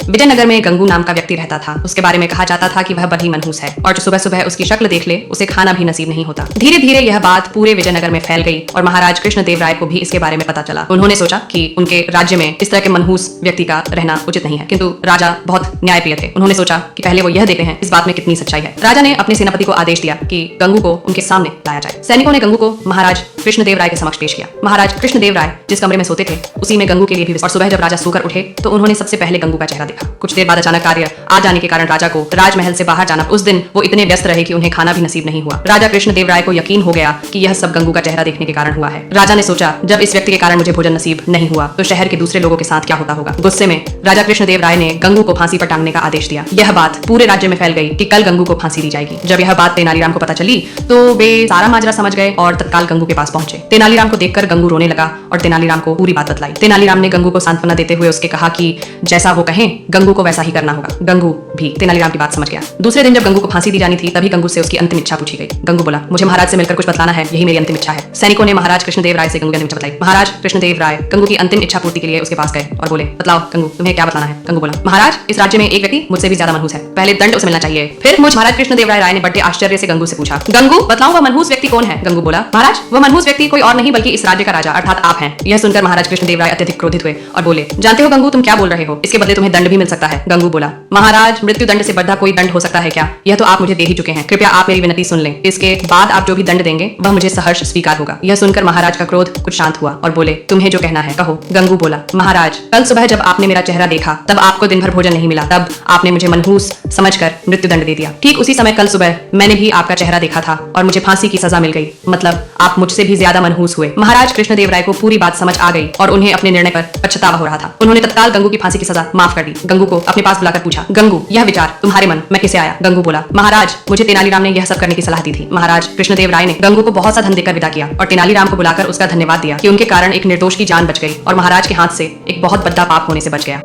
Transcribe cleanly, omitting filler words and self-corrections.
विजयनगर में गंगू नाम का व्यक्ति रहता था। उसके बारे में कहा जाता था कि वह बड़ी मनहूस है और जो सुबह सुबह उसकी शक्ल देख ले उसे खाना भी नसीब नहीं होता। धीरे धीरे यह बात पूरे विजयनगर में फैल गई और महाराज कृष्णदेव राय को भी इसके बारे में पता चला। उन्होंने सोचा कि उनके राज्य में इस तरह के मनहूस व्यक्ति का रहना उचित नहीं है, किंतु राजा बहुत न्यायप्रिय थे। उन्होंने सोचा कि पहले वो यह देखते हैं इस बात में कितनी सच्चाई है। राजा ने अपने सेनापति को आदेश दिया कि गंगू को उनके सामने लाया जाए। सैनिकों ने गंगू को महाराज कृष्णदेव राय के समक्ष पेश किया। महाराज कृष्णदेव राय जिस कमरे में सोते थे उसी में गंगू के लिए भी, और सुबह जब राजा सोकर उठे तो उन्होंने सबसे पहले गंगू का चेहरा देखा। कुछ देर बाद अचानक कार्य आ जाने के कारण राजा को राजमहल से बाहर जाना, उस दिन वो इतने व्यस्त रहे कि उन्हें खाना भी नसीब नहीं हुआ। राजा कृष्णदेव राय को यकीन हो गया कि यह सब गंगू का चेहरा देखने के कारण हुआ है। राजा ने सोचा जब इस व्यक्ति के कारण मुझे भोजन नसीब नहीं हुआ तो शहर के दूसरे लोगों के साथ क्या होता होगा। गुस्से में राजा कृष्णदेव राय ने गंगू को फांसी पर टांगने का आदेश दिया। यह बात पूरे राज्य में फैल गई कि कल गंगू को फांसी दी जाएगी। जब यह बात तेनालीराम को पता चली तो वे सारा माजरा समझ गए और तत्काल गंगू के पास पहुंचे। तेनालीराम को देखकर गंगू रोने लगा और तेनालीराम को पूरी बात बतलाई। तेनालीराम ने गंगू को सांत्वना देते हुए उसके कहा कि जैसा वो कहें गंगू को वैसा ही करना होगा। गंगू भी तेनालीराम की बात समझ गया। दूसरे दिन जब गंगू को फांसी दी जानी थी तभी गंगू से उसकी अंतिम इच्छा पूछी गई। गंगू बोला, मुझे महाराज से मिलकर कुछ बतलाना है, यही मेरी अंतिम इच्छा है। सैनिकों ने महाराज कृष्णदेव राय से गंगू की अंतिम इच्छा बताई। महाराज कृष्णदेव राय गंगू की अंतिम इच्छा पूर्ति के लिए उसके पास गए और बोले, बतलाओ गंगू तुम्हें क्या बतलाना है। गंगू बोला, महाराज इस राज्य में एक व्यक्ति मुझसे भी ज्यादा मनहूस है, पहले दंड उसे मिलना चाहिए। फिर मुझ महाराज कृष्णदेव राय ने बड़े आश्चर्य से गंगू से पूछा, गंगू बतलाओ वह मनहूस व्यक्ति कौन है। गंगू बोला, महाराज वह मनहूस व्यक्ति कोई और नहीं बल्कि इस राज्य का राजा अर्थात आप हैं। यह सुनकर महाराज कृष्णदेव राय अत्यधिक क्रोधित हुए और बोले, जानते हो गंगू तुम क्या बोल रहे हो, इसके बदले तुम्हें दंड भी मिल सकता है। गंगू बोला, महाराज मृत्यु दंड से बढ़ा कोई दंड हो सकता है क्या, यह तो आप मुझे दे ही चुके हैं, कृपया आप मेरी विनती सुन लें। इसके बाद आप जो भी दंड देंगे वह मुझे सहर्ष स्वीकार होगा। यह सुनकर महाराज का क्रोध कुछ शांत हुआ और बोले, तुम्हें जो कहना है कहो। गंगू बोला, महाराज कल सुबह जब आपने मेरा चेहरा देखा तब आपको दिन भर भोजन नहीं मिला, तब आपने मुझे मनहूस समझकर मृत्यु दंड दे दिया। ठीक उसी समय कल सुबह मैंने भी आपका चेहरा देखा था और मुझे फांसी की सजा मिल गई, मतलब आप मुझसे भी ज्यादा मनहूस हुए। महाराज कृष्णदेव राय को पूरी बात समझ आ गई और उन्हें अपने निर्णय पर पछतावा हो रहा था। उन्होंने तत्काल गंगू की फांसी की सजा माफ कर दी। गंगू को अपने पास बुलाकर पूछा, गंगू यह विचार तुम्हारे मन में किसे आया। गंगू बोला, महाराज मुझे तेनालीराम ने यह सब करने की सलाह दी थी। महाराज कृष्णदेव राय ने गंगू को बहुत सा धन देकर विदा किया और तेनालीराम को बुलाकर उसका धन्यवाद दिया कि उनके कारण एक निर्दोष की जान बच गई और महाराज के हाथ से एक बहुत बड़ा पाप होने से बच गया।